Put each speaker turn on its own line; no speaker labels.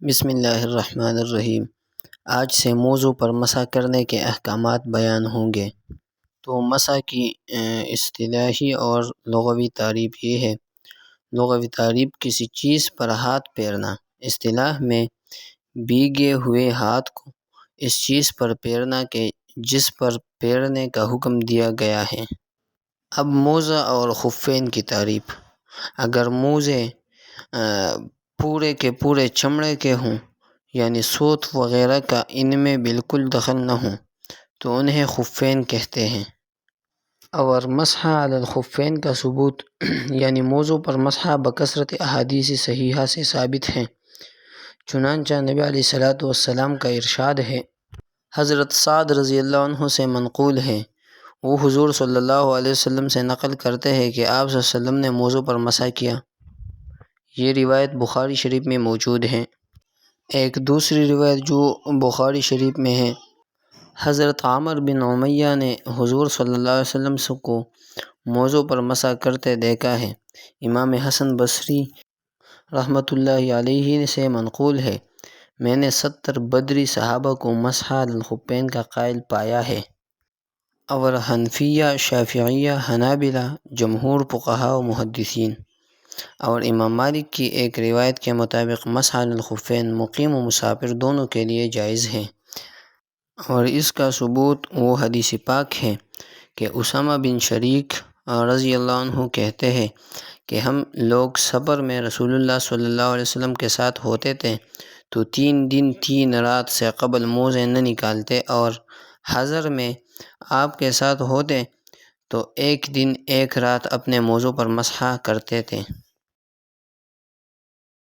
بسم اللہ الرحمن الرحیم۔ آج سے موضوع پر مسح کرنے کے احکامات بیان ہوں گے۔ تو مسح کی اصطلاحی اور لغوی تعریف یہ ہے۔ لغوی تعریف کسی چیز پر ہاتھ پھیرنا، اصطلاح میں بھیگے ہوئے ہاتھ کو اس چیز پر پھیرنا کہ جس پر پھیرنے کا حکم دیا گیا ہے۔ اب موزہ اور خفین کی تعریف۔ اگر موزے پورے کے پورے چمڑے کے ہوں، یعنی سوت وغیرہ کا ان میں بالکل دخل نہ ہوں، تو انہیں خفین کہتے ہیں۔ اور مسح علی الخفین کا ثبوت یعنی موزوں پر مسح بکثرت احادیث صحیحہ سے ثابت ہے۔ چنانچہ نبی علیہ السلام کا ارشاد ہے، حضرت سعد رضی اللہ عنہ سے منقول ہے، وہ حضور صلی اللہ علیہ وسلم سے نقل کرتے ہیں کہ آپ صلی اللہ علیہ وسلم نے موزوں پر مسح کیا۔ یہ روایت بخاری شریف میں موجود ہے۔ ایک دوسری روایت جو بخاری شریف میں ہے، حضرت عامر بن امیہ نے حضور صلی اللہ علیہ وسلم کو موزوں پر مسح کرتے دیکھا ہے۔ امام حسن بصری رحمۃ اللہ علیہ سے منقول ہے، میں نے 70 بدری صحابہ کو مسح علی الخفین کا قائل پایا ہے۔ اور حنفیہ، شافعیہ، حنابلہ، جمہور فقہاء و محدثین اور امام مالک کی ایک روایت کے مطابق مسح علی الخفین مقیم و مسافر دونوں کے لیے جائز ہے۔ اور اس کا ثبوت وہ حدیث پاک ہے کہ اسامہ بن شریک رضی اللہ عنہ کہتے ہیں کہ ہم لوگ سفر میں رسول اللہ صلی اللہ علیہ وسلم کے ساتھ ہوتے تھے تو 3 دن 3 رات سے قبل موزے نہ نکالتے، اور حضر میں آپ کے ساتھ ہوتے تو 1 دن 1 رات اپنے موزوں پر مسح کرتے تھے۔